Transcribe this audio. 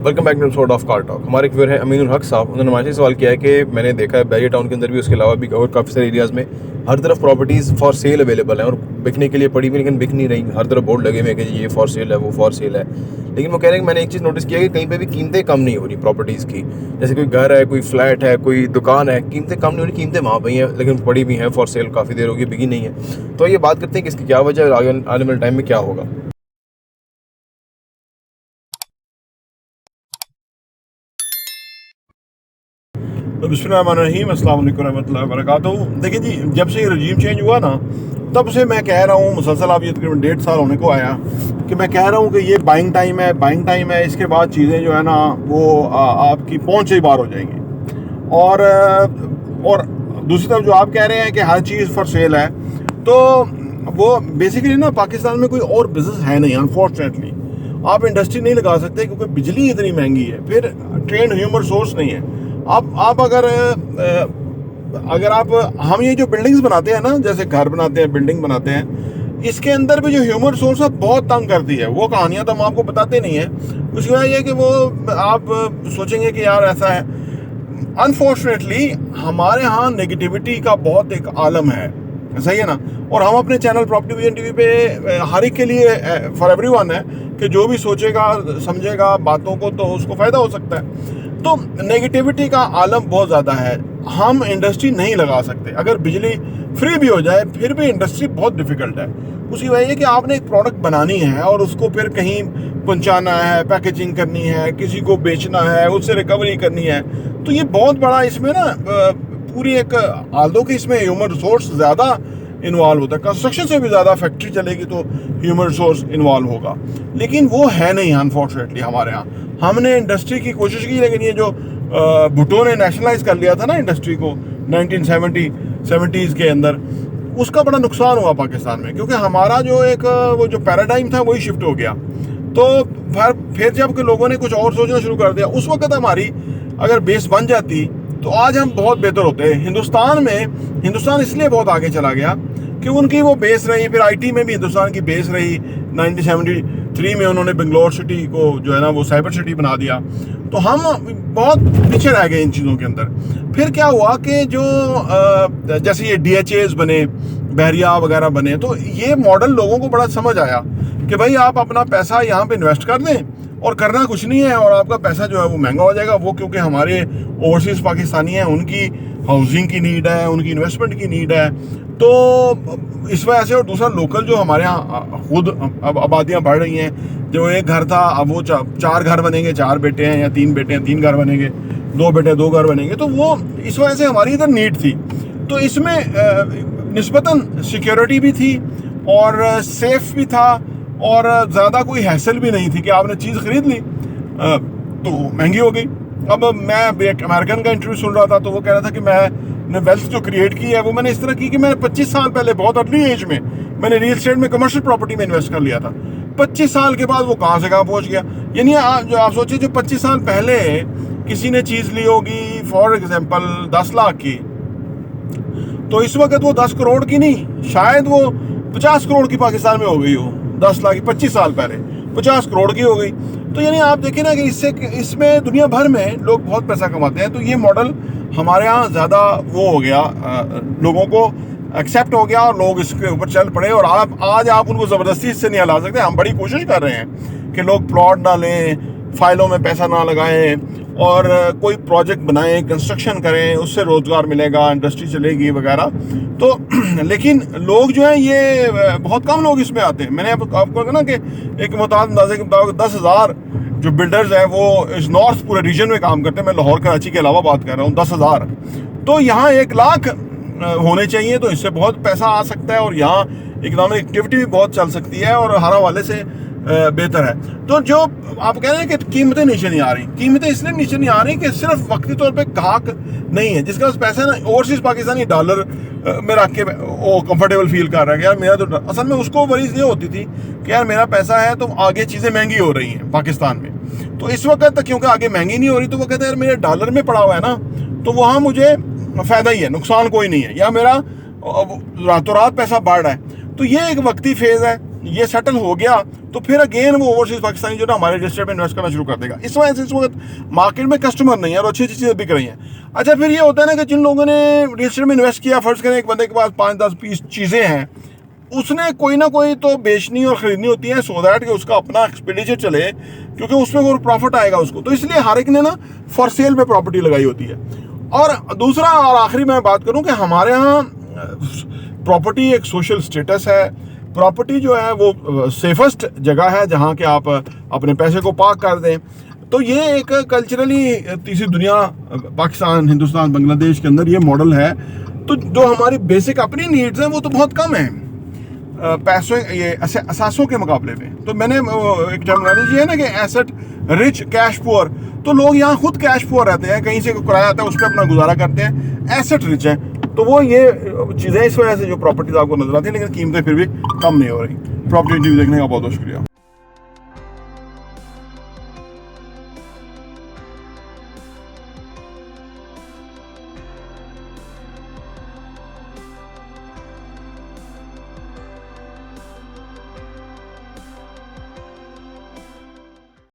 Welcome back to episode of car talk. हमारे एक viewer है अमीनुल हक साहब, उन्होंने हमारे से सवाल किया है कि मैंने देखा है बैरियर टाउन के अंदर भी, उसके अलावा भी और काफ़ी सारे एरियाज़ में हर तरफ प्रॉपर्टीज़ फॉर सेल अवेलेबल हैं और बिकने के लिए पड़ी हुई, लेकिन बिक नहीं रही। हर तरफ बोर्ड लगे हुए हैं कि ये फॉर सेल है, वो फॉर सेल है। लेकिन वो कह रहे हैं कि मैंने एक चीज़ नोटिस किया कि कहीं पे भी कीमतें कम नहीं हो रही प्रॉपर्टीज़ की। जैसे कोई घर है, कोई फ्लैट है, कोई दुकान है, कीमतें कम नहीं हो रही, कीमतें वहाँ पर हैं लेकिन पड़ी भी हैं फॉर सेल, काफ़ी देर होगी बिकी नहीं है। तो ये बात करते हैं कि इसकी क्या वजह है और आने वाले टाइम में क्या होगा। तो बिस्मिल्लाहिर्रहमानिर्रहीम, अस्सलाम वालेकुम रहमतुल्लाहि व बरकातहू। देखिए जी, जब से ये रजीम चेंज हुआ ना, तब से मैं कह रहा हूँ मुसलसल, आप ये तकरीबन 1.5 साल होने को आया कि मैं कह रहा हूँ कि ये बाइंग टाइम है, बाइंग टाइम है। इसके बाद चीज़ें जो है ना वो आपकी पहुँच से ही बाहर हो जाएंगी। और दूसरी तरफ जो आप कह रहे हैं कि हर चीज़ फॉर सेल है, तो वो बेसिकली ना पाकिस्तान में कोई और बिजनेस है नहीं। अनफॉर्चुनेटली आप इंडस्ट्री नहीं लगा सकते क्योंकि बिजली इतनी महंगी है, फिर ट्रेंड ह्यूमन सोर्स नहीं है। आप अगर आप हम ये जो बिल्डिंग्स बनाते हैं ना, जैसे घर बनाते हैं, बिल्डिंग बनाते हैं, इसके अंदर भी जो ह्यूमन सोर्स है बहुत तंग करती है। वो कहानियां तो हम आपको बताते नहीं है। उसकी वजह यह कि वो आप सोचेंगे कि यार ऐसा है। अनफॉर्चुनेटली हमारे यहाँ नेगेटिविटी का बहुत एक आलम है, सही है ना। और हम अपने चैनल प्रॉपर्टी विजन टीवी पे हर एक के लिए फॉर एवरीवन है कि जो भी सोचेगा समझेगा बातों को तो उसको फ़ायदा हो सकता है। तो नेगेटिविटी का आलम बहुत ज़्यादा है। हम इंडस्ट्री नहीं लगा सकते। अगर बिजली फ्री भी हो जाए फिर भी इंडस्ट्री बहुत डिफ़िकल्ट है। उसकी वजह है कि आपने एक प्रोडक्ट बनानी है और उसको फिर कहीं पहुंचाना है, पैकेजिंग करनी है, किसी को बेचना है, उससे रिकवरी करनी है। तो ये बहुत बड़ा इसमें ना पूरी एक आल्दो कि इसमें ह्यूमन रिसोर्स ज़्यादा इन्वॉल्व होता है। कंस्ट्रक्शन से भी ज़्यादा फैक्ट्री चलेगी तो ह्यूमन रिसोर्स इन्वॉल्व होगा, लेकिन वो है नहीं अनफॉर्चुनेटली हमारे यहाँ। हमने इंडस्ट्री की कोशिश की, लेकिन ये जो भुट्टो ने नेशनलाइज कर लिया था ना इंडस्ट्री को 1970s के अंदर, उसका बड़ा नुकसान हुआ पाकिस्तान में, क्योंकि हमारा जो एक वो जो पैराडाइम था वही शिफ्ट हो गया। तो फिर जब के लोगों ने कुछ और सोचना शुरू कर दिया, उस वक्त हमारी अगर बेस बन जाती तो आज हम बहुत बेहतर होते हैं। हिंदुस्तान इसलिए बहुत आगे चला गया कि उनकी वो बेस रही। फिर आईटी में भी हिंदुस्तान की बेस रही। 1973 में उन्होंने बेंगलोर सिटी को जो है ना वो साइबर सिटी बना दिया। तो हम बहुत पीछे रह गए इन चीज़ों के अंदर। फिर क्या हुआ कि जो जैसे ये DHAs बने, बहरिया वगैरह बने, तो ये मॉडल लोगों को बड़ा समझ आया कि भाई आप अपना पैसा यहाँ पे इन्वेस्ट कर दें और करना कुछ नहीं है, और आपका पैसा जो है वो महंगा हो जाएगा। वो क्योंकि हमारे ओवरसीज़ पाकिस्तानी हैं, उनकी हाउसिंग की नीड है, उनकी इन्वेस्टमेंट की नीड है। तो इस वजह से, और दूसरा लोकल जो हमारे यहाँ खुद अब आबादियाँ बढ़ रही हैं। जो एक घर था अब वो 4 घर बनेंगे, 4 बेटे हैं, या 3 बेटे हैं 3 घर बनेंगे, 2 बेटे 2 घर बनेंगे। तो वो इस वजह से हमारी इधर नीड थी। तो इसमें निस्बतन सिक्योरिटी भी थी और सेफ भी था, और ज़्यादा कोई हैसल भी नहीं थी कि आपने चीज़ ख़रीद ली तो महंगी हो गई। अब मैं एक अमेरिकन का इंटरव्यू सुन रहा था, तो वो कह रहा था कि मैंने वेल्थ जो क्रिएट की है वो मैंने इस तरह की कि मैंने 25 साल पहले बहुत अर्ली एज में मैंने रियल एस्टेट में, कमर्शियल प्रॉपर्टी में इन्वेस्ट कर लिया था। 25 साल के बाद वो कहाँ से कहाँ पहुँच गया। यानी जो आप सोचिए, जो 25 साल पहले किसी ने चीज़ ली होगी फॉर एग्जाम्पल 10 लाख की, तो इस वक्त वो 10 करोड़ की नहीं, शायद वो 50 करोड़ की पाकिस्तान में हो गई हो। 10 लाख की 25 साल पहले 50 करोड़ की हो गई। तो यानी आप देखें ना कि इसमें दुनिया भर में लोग बहुत पैसा कमाते हैं। तो ये मॉडल हमारे यहाँ ज़्यादा वो हो गया, लोगों को एक्सेप्ट हो गया और लोग इसके ऊपर चल पड़े। और आज आप उनको ज़बरदस्ती इससे नहीं हिला सकते। हम बड़ी कोशिश कर रहे हैं कि लोग प्लॉट ना लें, फाइलों में पैसा ना लगाएं, और कोई प्रोजेक्ट बनाएं, कंस्ट्रक्शन करें, उससे रोज़गार मिलेगा, इंडस्ट्री चलेगी वगैरह। तो लेकिन लोग जो हैं ये बहुत कम लोग इसमें आते हैं। मैंने आपको कहा ना कि एक अंदाजे के मुताबिक 10,000 जो बिल्डर्स हैं वो इस नॉर्थ पूरे रीजन में काम करते हैं। मैं लाहौर कराची के अलावा बात कर रहा हूँ, 10,000। तो यहाँ 1 लाख होने चाहिए, तो इससे बहुत पैसा आ सकता है और यहाँ इकोनॉमिक एक्टिविटी भी बहुत चल सकती है और हर हवाले से बेहतर है। तो जो आप कह रहे हैं कि कीमतें नीचे नहीं आ रही, कीमतें इसलिए नीचे नहीं आ रही कि सिर्फ वक्ती तौर पे ग्राहक नहीं है जिसके पास पैसा है ना, ओवरसीज पाकिस्तानी डॉलर में रख के वो कंफर्टेबल फील कर रहा है कि यार मेरा तो, असल में उसको वरीज ये होती थी कि यार मेरा पैसा है तो आगे चीज़ें महंगी हो रही हैं पाकिस्तान में। तो इस वक्त क्योंकि आगे महंगी नहीं हो रही, तो वो कहते हैं यार मेरे डॉलर में पड़ा हुआ है ना, तो वहाँ मुझे फ़ायदा ही है, नुकसान कोई नहीं है, या मेरा रातों रात पैसा बढ़ रहा है। तो ये एक वक्ती फेज़ है, ये सेटल हो गया तो फिर अगेन वो ओवरसीज पाकिस्तानी जो ना हमारे रजिस्टर में इन्वेस्ट करना शुरू कर देगा। इस वजह से इस वक्त मार्केट में कस्टमर नहीं है और अच्छी अच्छी चीज़ें बिक रही हैं। अच्छा, फिर ये होता है ना कि जिन लोगों ने रजिस्टर में इन्वेस्ट किया, फर्ज करें एक बंदे के पास 5-10 पीस चीज़ें हैं, उसने कोई ना कोई तो बेचनी और ख़रीदनी होती है सो दैट कि उसका अपना एक्सपेंडिचर चले, क्योंकि उसमें वो प्रॉफिट आएगा उसको। तो इसलिए हर एक ने ना फॉर सेल पे प्रॉपर्टी लगाई होती है। और दूसरा और आखिरी मैं बात करूं कि हमारे यहाँ प्रॉपर्टी एक सोशल स्टेटस है। प्रॉपर्टी जो है वो सेफेस्ट जगह है जहाँ के आप अपने पैसे को पार्क कर दें। तो ये एक कल्चरली तीसरी दुनिया, पाकिस्तान, हिंदुस्तान, बांग्लादेश के अंदर ये मॉडल है। तो जो हमारी बेसिक अपनी नीड्स हैं वो तो बहुत कम है पैसों, ये असासों के मुकाबले में। तो मैंने एक टर्मिनोलॉजी है ना कि एसेट रिच कैश पुअर, तो लोग यहाँ खुद कैश पुअर रहते हैं, कहीं से किराया आता है उस पर अपना गुजारा करते हैं, एसेट रिच है। तो वो ये चीज़ें इस वजह से जो प्रॉपर्टीज आपको नजर आती है, लेकिन कीमतें फिर भी कम नहीं हो रही। प्रॉपर्टी न्यूज़ देखने का बहुत बहुत शुक्रिया।